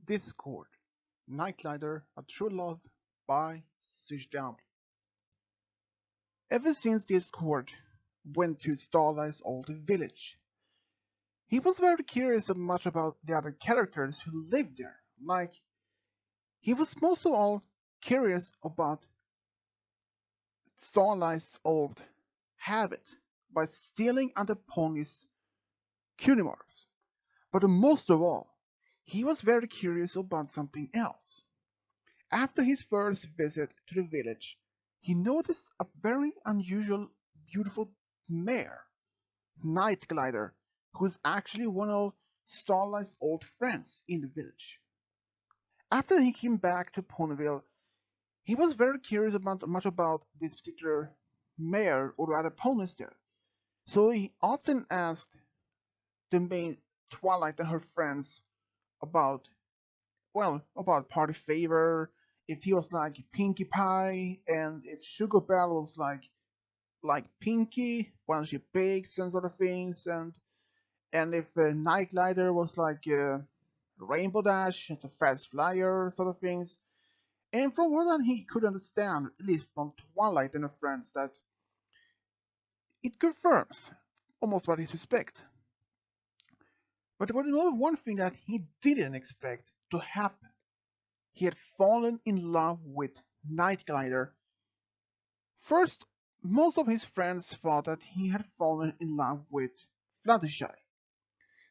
Discord, Nightlighter, A True Love by Down. Ever since Discord went to Starlight's old village, he was very curious and much about the other characters who lived there. Like, he was most of all curious about Starlight's old habit by stealing other ponies' Cunimars. But most of all, he was very curious about something else. After his first visit to the village, he noticed a very unusual, beautiful mare, Night Glider, who is actually one of Starlight's old friends in the village. After he came back to Ponyville, he was very curious about much about this particular mare or rather ponies there. So he often asked the main Twilight and her friends about about party favor, if he was like Pinkie Pie, and if Sugar Belle was like Pinkie when she bakes and sort of things, and if Night Glider was like Rainbow Dash, it's a fast flyer sort of things. And from what he could understand, at least from Twilight and her friends, that it confirms almost what he suspect. But there was another one thing that he didn't expect to happen. He had fallen in love with Night Glider. First, most of his friends thought that he had fallen in love with Fluttershy,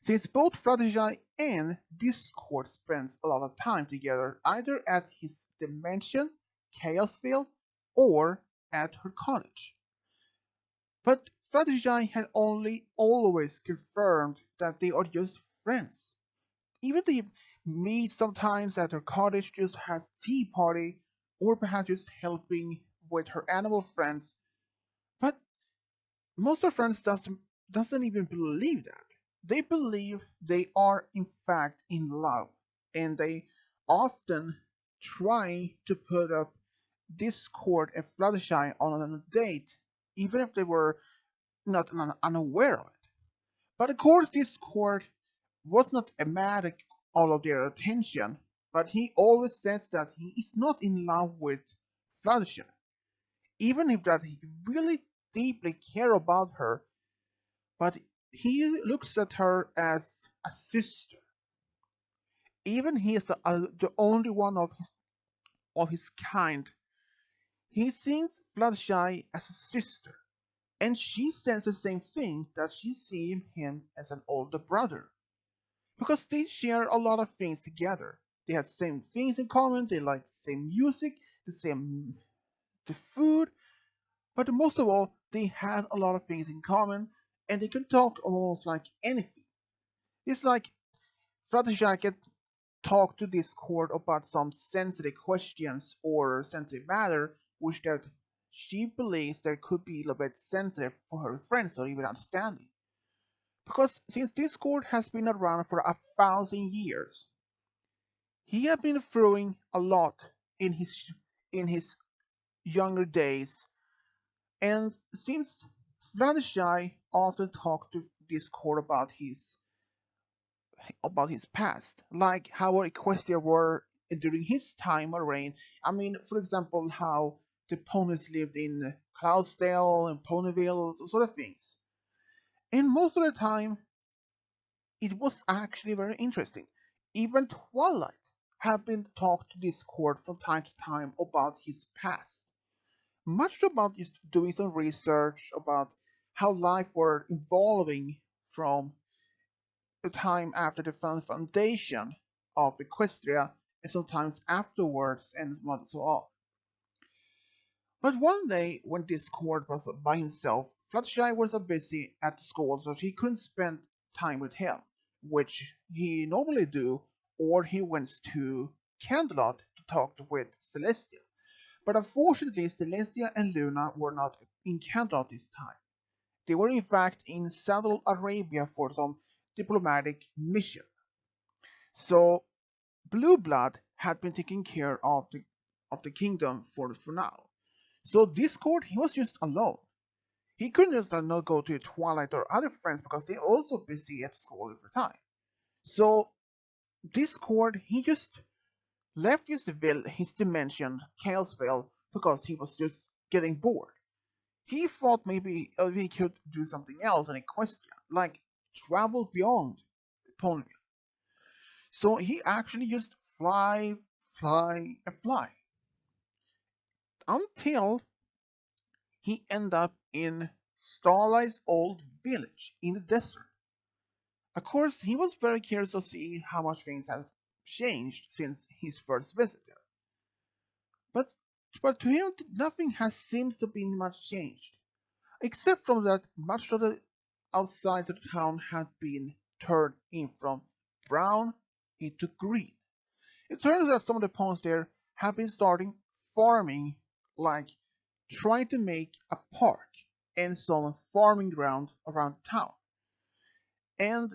since both Fluttershy and Discord spends a lot of time together, either at his dimension, Chaosville, or at her cottage. But Fluttershy had only always confirmed that they are just friends. Even they meet sometimes at her cottage, just has tea party, or perhaps just helping with her animal friends. But most of her friends doesn't even believe that. They believe they are in fact in love, and they often try to put up Discord and Fluttershy on a date, even if they were not unaware of it. But of course, Discord was not mad at all of their attention, but he always says that he is not in love with Fluttershy, even if that he really deeply care about her, but he looks at her as a sister. Even he is the only one of his kind. He sees Fluttershy as a sister, and she says the same thing, that she sees him as an older brother. Because they share a lot of things together. They have the same things in common, they like the same music, the food, but most of all, they had a lot of things in common, and they can talk almost like anything. It's like Fluttershy can talk to Discord about some sensitive questions or sensitive matter, which that she believes that could be a little bit sensitive for her friends or even understanding. Because since Discord has been around for 1,000 years, he had been throwing a lot in his younger days, and since Fluttershy often talks to Discord about his past, like how Equestria were during his time of reign. I mean, for example, how the ponies lived in Cloudsdale and Ponyville, sort of things. And most of the time, it was actually very interesting. Even Twilight had been talked to Discord from time to time about his past. Much about just doing some research about how life were evolving from the time after the foundation of Equestria and sometimes afterwards and so on. But one day when Discord was by himself, Fluttershy was so busy at the school so he couldn't spend time with him, which he normally do, or he went to Candelot to talk with Celestia. But unfortunately, Celestia and Luna were not in Candelot this time. They were in fact in Saddle Arabia for some diplomatic mission. So Blue Blood had been taking care of the kingdom for now. So Discord, he was just alone. He couldn't just not go to Twilight or other friends because they're also busy at school at the time. So Discord, he just left his dimension, Chaosville, because he was just getting bored. He thought maybe he could do something else in Equestria, like travel beyond Ponyville. So he actually just fly, fly, and fly until he ended up in Starlight's old village in the desert. Of course, he was very curious to see how much things have changed since his first visit there. But but to him, nothing has seems to be much changed, except from that much of the outside of the town had been turned in from brown into green. It turns out some of the pawns there have been starting farming, like trying to make a park and some farming ground around town. And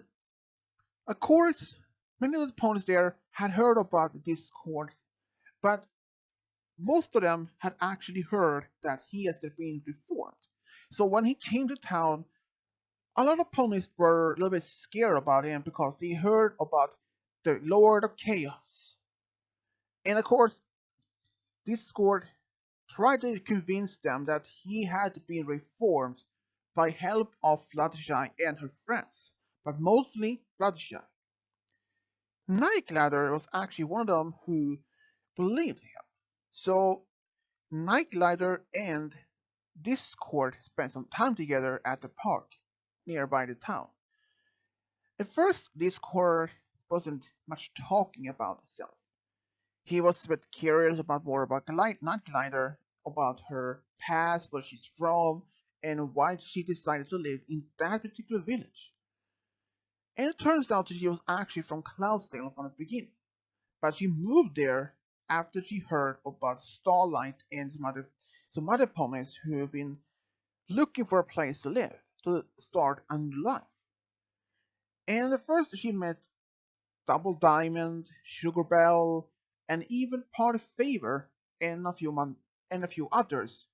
of course, many of the pawns there had heard about the Discord, but most of them had actually heard that he has been reformed. So when he came to town, a lot of ponies were a little bit scared about him because they heard about the Lord of Chaos. And of course, Discord tried to convince them that he had been reformed by help of Fluttershy and her friends, but mostly Fluttershy. Nightglider was actually one of them who believed him. So Nightglider and Discord spent some time together at the park nearby the town. At first, Discord wasn't much talking about himself. He was a bit curious about more about Nightglider, about her past, where she's from, and why she decided to live in that particular village. And it turns out that she was actually from Cloudsdale from the beginning, but she moved there after she heard about Starlight and some other ponies who have been looking for a place to live, to start a new life. And at first she met Double Diamond, Sugar Bell, and even Party Favor and and a few others.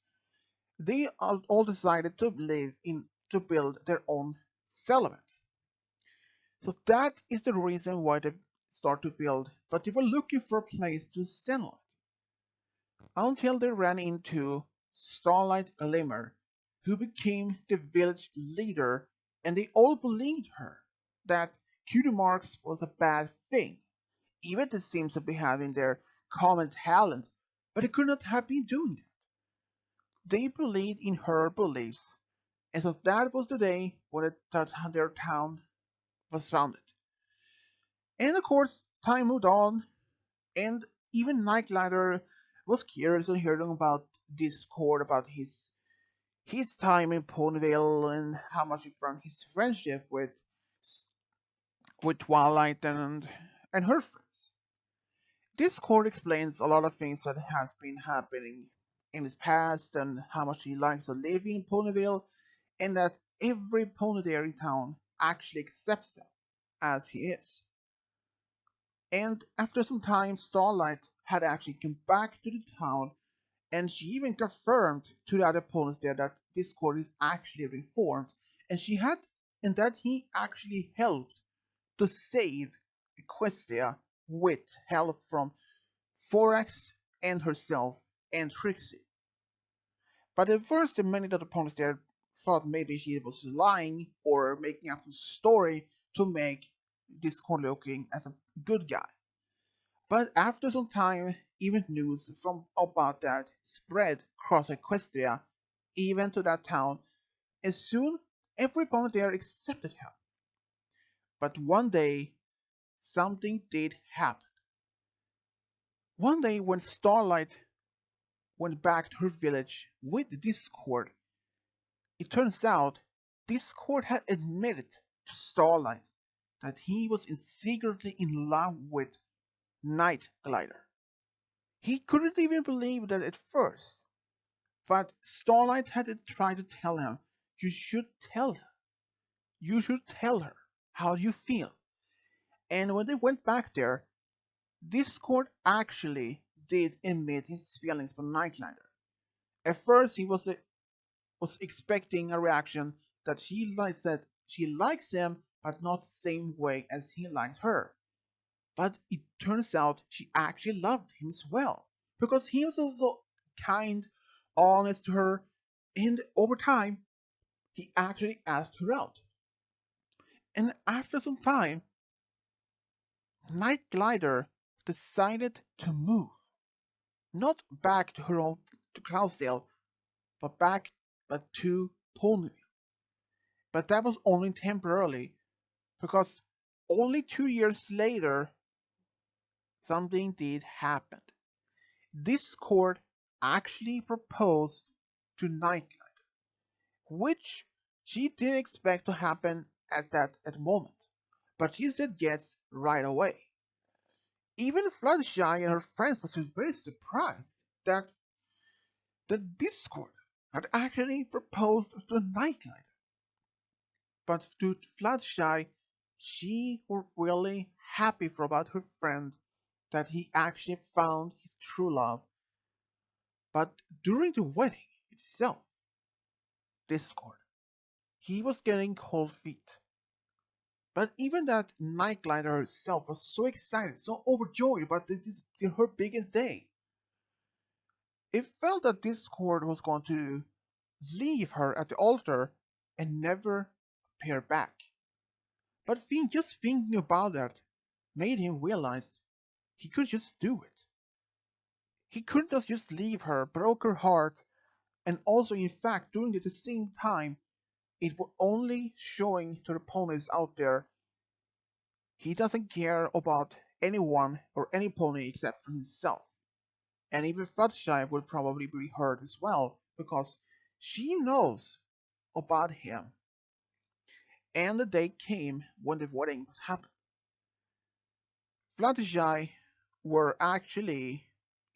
They all decided to live in to build their own settlement. So that is the reason why they start to build, but they were looking for a place to settle until they ran into Starlight Glimmer, who became the village leader, and they all believed her that cutie marks was a bad thing. Even they seems to be having their common talent, but they could not have been doing that. They believed in her beliefs, and so that was the day when their town was founded. And of course, time moved on, and even Nightglider was curious on hearing about Discord, about his time in Ponyville, and how much from his friendship with Twilight and her friends. Discord explains a lot of things that has been happening in his past and how much he likes to live in Ponyville, and that every pony there in town actually accepts him as he is. And after some time, Starlight had actually come back to the town, and she even confirmed to the other ponies there that Discord is actually reformed, and she had and that he actually helped to save Equestria with help from Forax and herself and Trixie. But at first, many of the opponents there thought maybe she was lying or making up some story to make Discord looking as a good guy. But after some time, even news from about that spread across Equestria, even to that town, and soon every opponent there accepted her. But one day, something did happen. One day, when Starlight went back to her village with Discord, it turns out Discord had admitted to Starlight that he was secretly in love with Night Glider. He couldn't even believe that at first, but Starlight had tried to tell him, "You should tell her. You should tell her how you feel." And when they went back there, Discord actually did admit his feelings for Night Glider. At first, he was expecting a reaction that she said she likes him, but not the same way as he likes her. But it turns out she actually loved him as well, because he was also kind, honest to her, and over time, he actually asked her out. And after some time, Night Glider decided to move, not back to her own to Cloudsdale, but back but to Ponyville. But that was only temporarily, because only 2 years later, something did happen. Discord actually proposed to Nightlight, which she didn't expect to happen at the moment, but she said yes right away. Even Fluttershy and her friends were very surprised that the Discord had actually proposed to Nightlight. But to Fluttershy, she was really happy for about her friend that he actually found his true love. But during the wedding itself, Discord, he was getting cold feet. But even that Night Glider herself was so excited, so overjoyed about her biggest day. It felt that Discord was going to leave her at the altar and never appear back. But just thinking about that made him realize he could just do it. He couldn't just leave her, broke her heart, and also in fact doing it at the same time, it was only showing to the ponies out there he doesn't care about anyone or any pony except for himself. And even Fluttershy would probably be hurt as well, because she knows about him. And the day came when the wedding was happening. Fluttershy were actually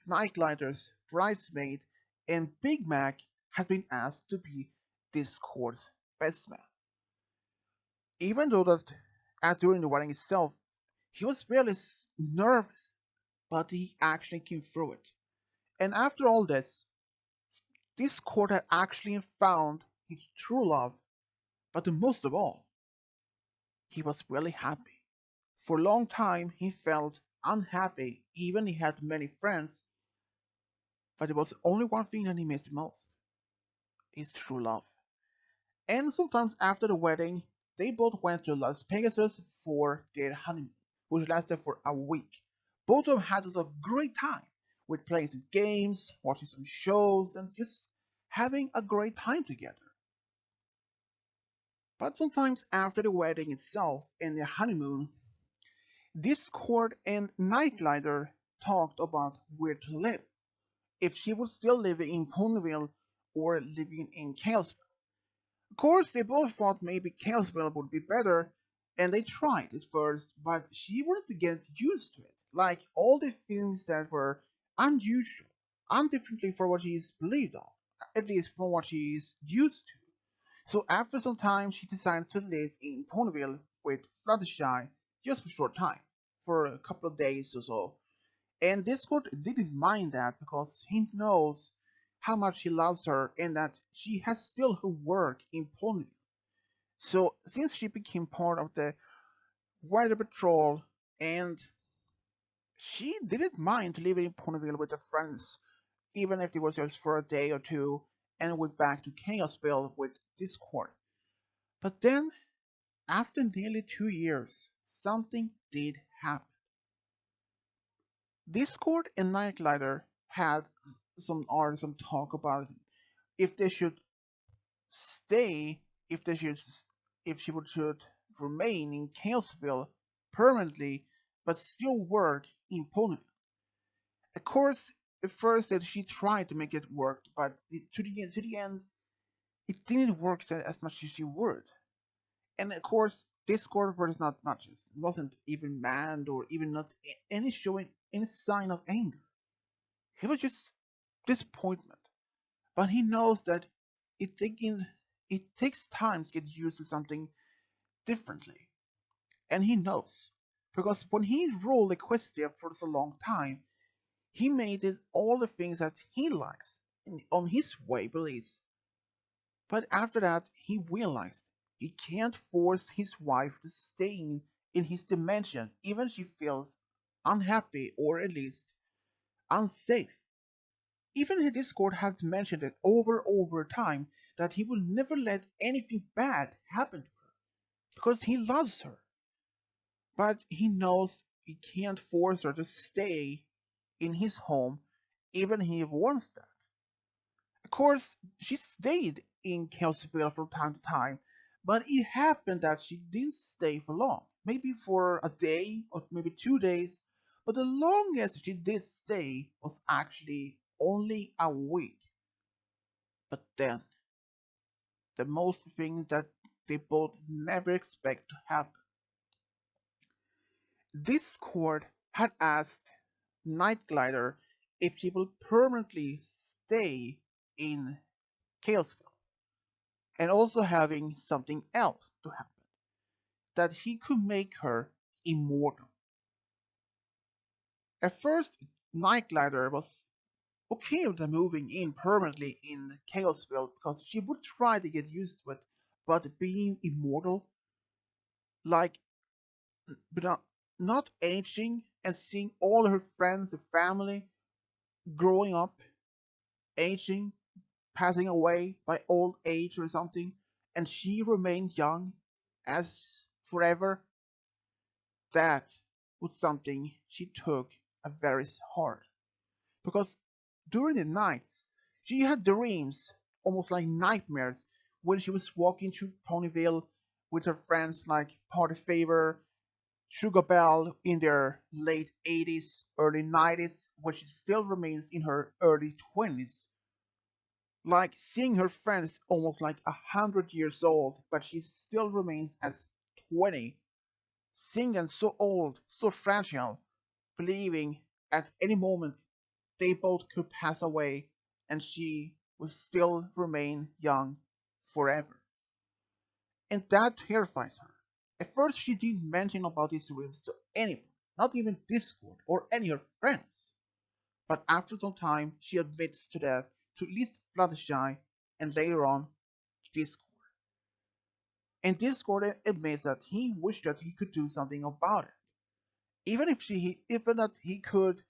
Nightglider's bridesmaid, and Big Mac had been asked to be Discord's best man. Even though that during the wedding itself, he was really nervous, but he actually came through it. And after all this court had actually found his true love, but the most of all, he was really happy. For a long time he felt unhappy, even he had many friends, but there was only one thing that he missed most, his true love. And sometimes after the wedding, they both went to Las Vegas for their honeymoon, which lasted for a week. Both of them had a great time with playing some games, watching some shows, and just having a great time together. But sometimes after the wedding itself and the honeymoon, Discord and Nightlighter talked about where to live, if she would still live in Ponyville or living in Chaosville. Of course, they both thought maybe Chaosville would be better, and they tried at first, but she wanted to get used to it, like all the things that were unusual, undifferently for what she is believed on, at least from what she is used to. So after some time, she decided to live in Ponyville with Fluttershy just for a short time, for a couple of days or so. And Discord didn't mind that because he knows how much he loves her and that she has still her work in Ponyville. So since she became part of the Weather Patrol, and she didn't mind to live in Ponyville with her friends, even if it was just for a day or two, and went back to Chaosville with Discord. But then, after nearly 2 years, something did happen. Discord and Nightlighter had some talk about if they should stay, if they should, if she should remain in Chaosville permanently, but still work in Ponyville. Of course, at first that she tried to make it work, but to the end, it didn't work as much as she would. And of course, Discord was not much. It wasn't even mad or even not any showing any sign of anger. He was just disappointment. But he knows that it takes time to get used to something differently. And he knows. Because when he ruled Equestria for so long time, he made it all the things that he likes on his way, believes. But after that, he realized he can't force his wife to stay in his dimension, even if she feels unhappy, or at least unsafe. Even his Discord had mentioned it over time that he will never let anything bad happen to her because he loves her. But he knows he can't force her to stay in his home even if he wants that. Of course, she stayed in Kelseyville from time to time, but it happened that she didn't stay for long. Maybe for a day or maybe 2 days. But the longest she did stay was actually only a week. But then, the most things that they both never expect to happen. Discord had asked Night Glider if she will permanently stay in Chaosville, and also having something else to happen, that he could make her immortal. At first, Night Glider was okay with her moving in permanently in Chaosville because she would try to get used to it, but being immortal, like but not aging and seeing all her friends and family growing up, aging, passing away by old age or something, and she remained young as forever, that was something she took a very hard. Because during the nights, she had dreams, almost like nightmares, when she was walking through Ponyville with her friends like Party Favor, Sugar Belle in their late 80s, early 90s, when she still remains in her early 20s. Like seeing her friends almost like 100 years old, but she still remains as 20. Seeing them so old, so fragile, believing at any moment they both could pass away and she would still remain young forever. And that terrifies her. At first, she didn't mention about these dreams to anyone, not even Discord or any of her friends. But after some time, she admits to that to at least Fluttershy and later on to Discord. And Discord admits that he wished that he could do something about it. Even that he could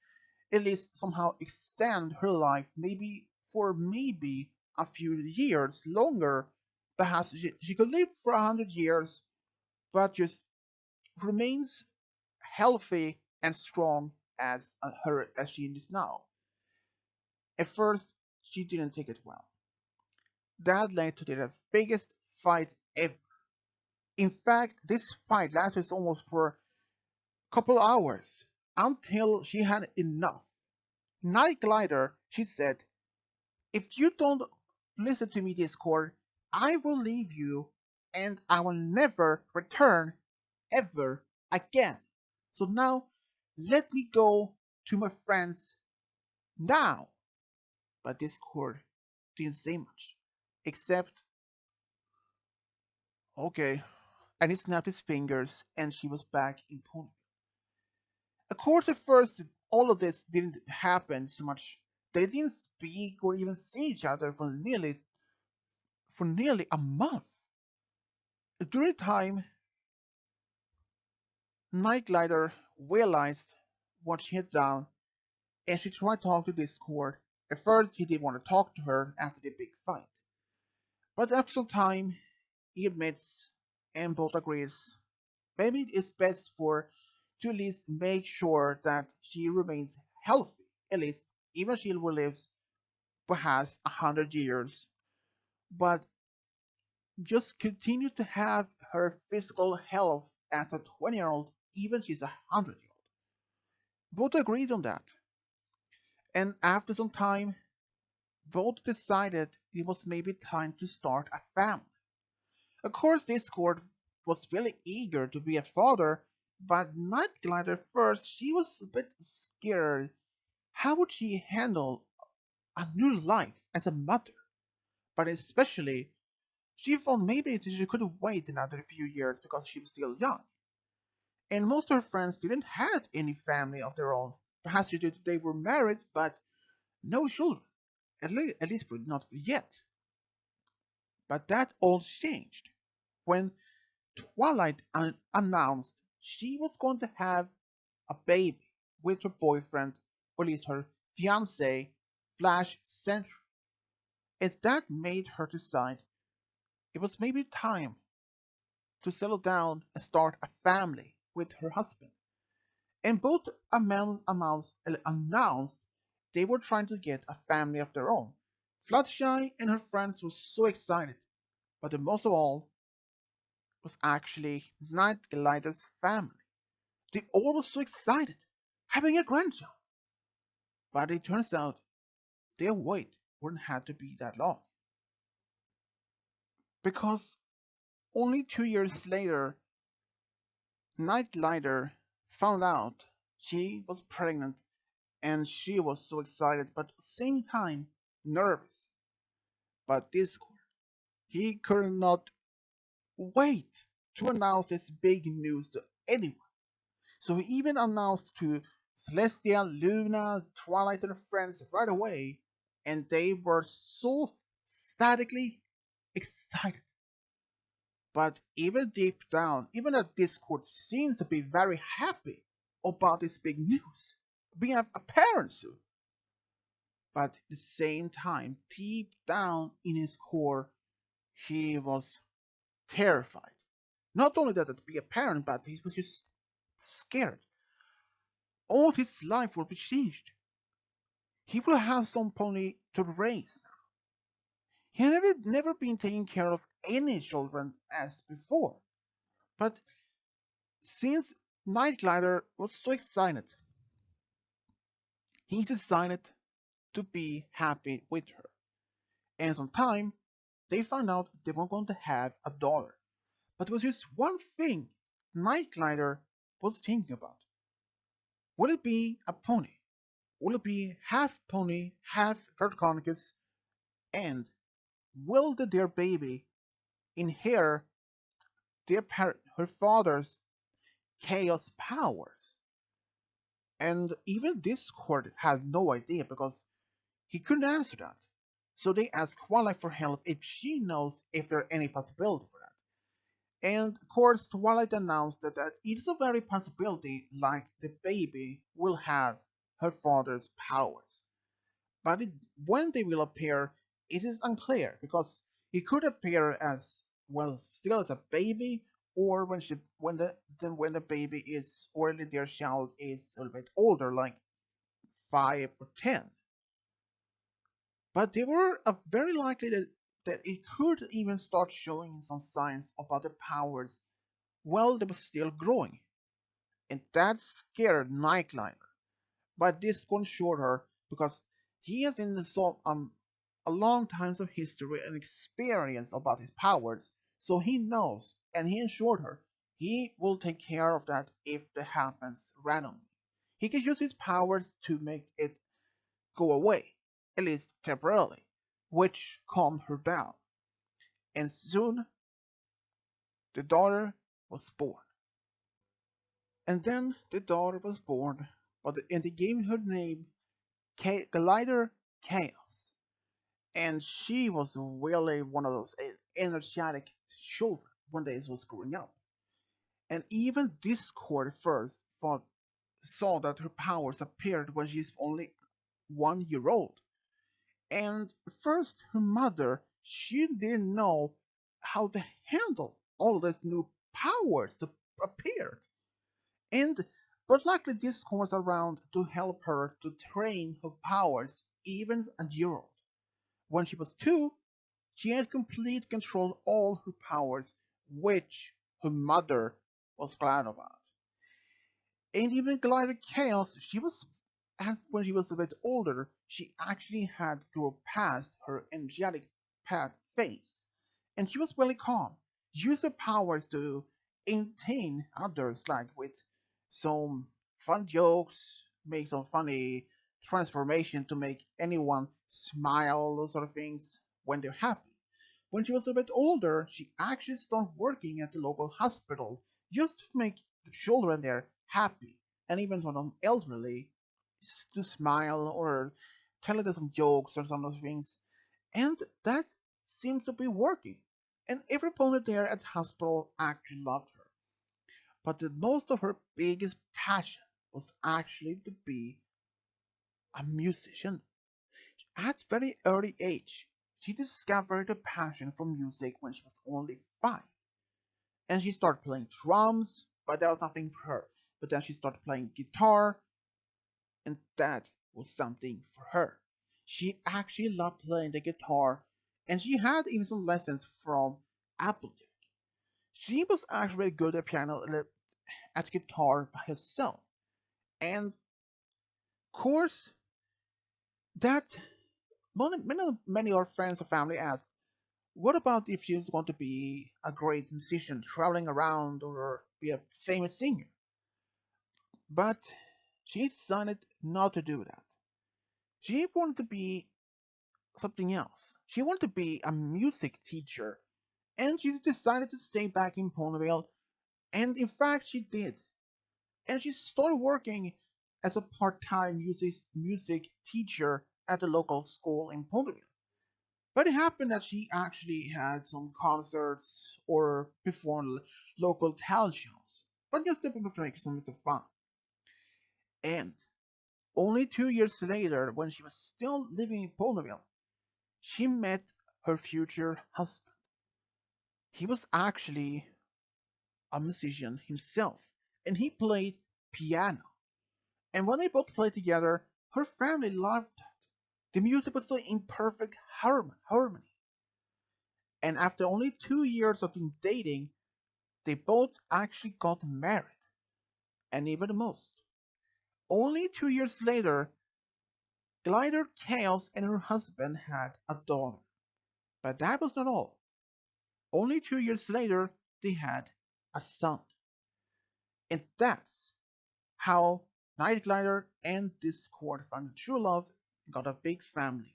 at least somehow extend her life maybe a few years longer. Perhaps she could live for 100 years, but just remains healthy and strong as she is now. At first, she didn't take it well. That led to their biggest fight ever. In fact, this fight lasted almost for a couple hours until she had enough. Night Glider, she said, if you don't listen to me, Discord, I will leave you and I will never return ever again. So now, let me go to my friends now. But Discord didn't say much, except, okay. And he snapped his fingers and she was back in Pony. Of course, at first, all of this didn't happen so much. They didn't speak or even see each other for nearly a month. During time, Night Glider realized what she had done and she tried to talk to Discord. At first, he didn't want to talk to her after the big fight. But after some time, he admits and both agrees maybe it's best for to at least make sure that she remains healthy. At least, even she will live perhaps 100 years, but just continue to have her physical health as a 20-year-old, even she's 100-year-old. Both agreed on that, and after some time, both decided it was maybe time to start a family. Of course, Discord was really eager to be a father, but Night Glider first, she was a bit scared. How would she handle a new life as a mother? But especially, she thought maybe she could wait another few years because she was still young. And most of her friends didn't have any family of their own. Perhaps they were married, but no children. At least not yet. But that all changed when Twilight announced she was going to have a baby. with her boyfriend, or at least her fiance, Flash Sentry. And that made her decide it was maybe time to settle down and start a family with her husband. And both announced they were trying to get a family of their own. Fluttershy and her friends were so excited, but the most of all was actually Night Glider's family. They all were so excited, having a grandchild. But it turns out their wait wouldn't have to be that long. Because only 2 years later, Night Glider found out she was pregnant, and she was so excited but at the same time nervous. But Discord, he could not wait to announce this big news to anyone. So he even announced to Celestia, Luna, Twilight, and her friends right away, and they were so statically excited. But even deep down, even at Discord seems to be very happy about this big news being apparent soon. But at the same time, deep down in his core, he was terrified. Not only that it be apparent, but he was just scared. All his life will be changed. He will have some pony to raise. He had never been taking care of any children as before. But since Night Glider was so excited, he decided to be happy with her. And sometime they found out they were going to have a daughter. But it was just one thing Night Glider was thinking about. Will it be a pony? Will it be half pony, half Vertonicus? And will the dear baby inherit her father's chaos powers? And even Discord had no idea because he couldn't answer that. So they asked Twilight for help if she knows if there any possibility for that. And of course, Twilight announced that it is a very possibility like the baby will have her father's powers. But when they will appear, it is unclear because he could appear as well, still as a baby, or when the baby is or their child is a little bit older, like 5 or 10. But they were very likely that it could even start showing some signs about the powers while they were still growing, and that scared Nightliner. But this consoled her because he has in so a long times of history and experience about his powers, so he knows, and he assured her he will take care of that if that happens randomly. He can use his powers to make it go away, at least temporarily, which calmed her down. And soon the daughter was born. And then the daughter was born, and they gave her name Glider Chaos. And she was really one of those energetic children when they was growing up. And even Discord first saw that her powers appeared when she's only 1 year old. And first, her mother, she didn't know how to handle all these new powers that appeared. And but luckily, Discord was around to help her to train her powers even as a year old. When she was 2, she had complete control of all her powers, which her mother was glad about. And even Glider Chaos, when she was a bit older, she actually had grown past her energetic pet phase. And she was really calm. Used her powers to entertain others, like with some fun jokes, make some funny transformation to make anyone smile, those sort of things when they're happy. When she was a bit older, she actually started working at the local hospital just to make the children there happy, and even for the elderly to smile or tell them some jokes or some of those things. And that seems to be working. And every opponent there at the hospital actually loved her. But the most of her biggest passion was actually to be a musician. At very early age, she discovered a passion for music when she was only 5. And she started playing drums, but that was nothing for her. But then she started playing guitar, and that was something for her. She actually loved playing the guitar, and she had even some lessons from Apple. She was actually good at piano at guitar by herself. And of course, that many of our friends or family asked, what about if she was going to be a great musician, traveling around, or be a famous singer? But she decided not to do that. She wanted to be something else. She wanted to be a music teacher, and she decided to stay back in Ponyville, and in fact, she did. And she started working as a part-time music teacher at the local school in Ponyville. But it happened that she actually had some concerts or performed local talent shows, but just to make some fun. And only 2 years later, when she was still living in Ponyville, she met her future husband. He was actually a musician himself, and he played piano. And when they both played together, her family loved that. The music was still in perfect harmony. And after only 2 years of dating, they both actually got married. And even the most. Only 2 years later, Glider Chaos and her husband had a daughter. But that was not all. Only 2 years later, they had a son. And that's how Night Glider and Discord found true love and got a big family.